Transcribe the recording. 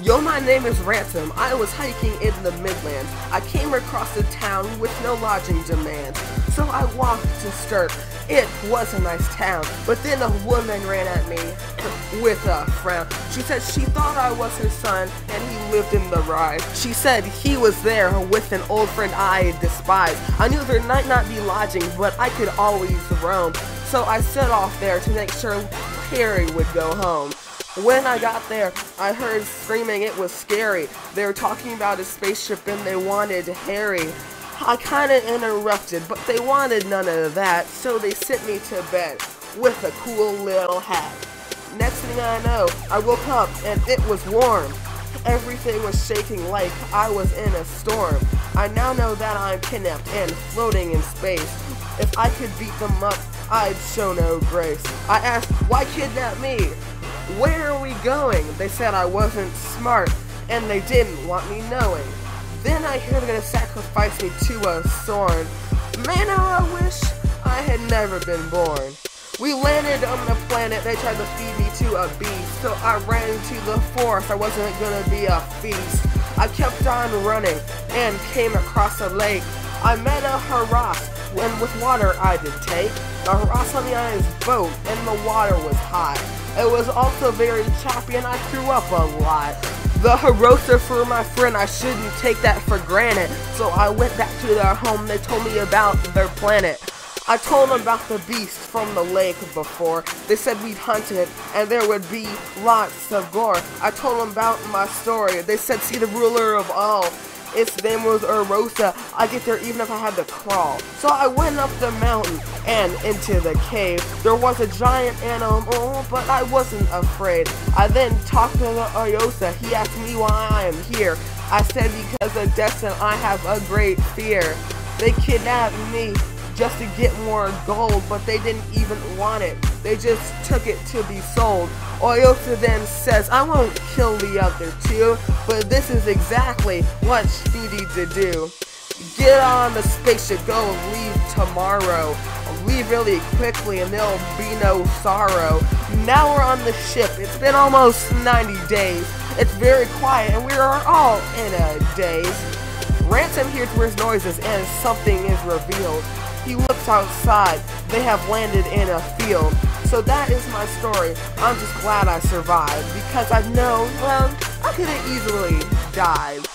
Yo, my name is Ransom. I was hiking in the Midlands. I came across a town with no lodging demands. So I walked to Sterk. It was a nice town, but then a woman ran at me with a frown. She said she thought I was her son and he lived in the ride. She said he was there with an old friend I despise. I knew there might not be lodging, but I could always roam. So I set off there to make sure Harry would go home. When I got there, I heard screaming. It was scary. They were talking about a spaceship and they wanted Harry. I kinda interrupted, but they wanted none of that, so they sent me to bed with a cool little hat. Next thing I know, I woke up and it was warm. Everything was shaking like I was in a storm. I now know that I'm kidnapped and floating in space. If I could beat them up, I'd show no grace. I asked, why kidnap me? Where are we going? They said I wasn't smart, and they didn't want me knowing. Then I heard they're gonna sacrifice me to a sword. Man, how I wish I had never been born. We landed on the planet, they tried to feed me to a beast, so I ran into the forest, I wasn't gonna be a feast. I kept on running, and came across a lake. I met a harass, and with water I did take. A harass on me on his boat, and the water was high. It was also very choppy, and I threw up a lot. The Harosa for my friend, I shouldn't take that for granted. So I went back to their home, they told me about their planet. I told them about the beast from the lake before. They said we'd hunt it, and there would be lots of gore. I told them about my story. They said, see the ruler of all. Its name was Urosa. I get there even if I had to crawl. So I went up the mountain and into the cave. There was a giant animal, but I wasn't afraid. I then talked to the Urosa. He asked me why I am here. I said because of destiny I have a great fear. They kidnapped me just to get more gold, but they didn't even want it. They just took it to be sold. Urosa then says, I won't kill the other two, but this is exactly what she needs to do. Get on the spaceship, go leave tomorrow. Leave really quickly and there'll be no sorrow. Now we're on the ship, it's been almost 90 days. It's very quiet and we are all in a daze. Ransom hears weird noises and something is revealed. He looks outside. They have landed in a field. So that is my story. I'm just glad I survived because I know, well, I could have easily died.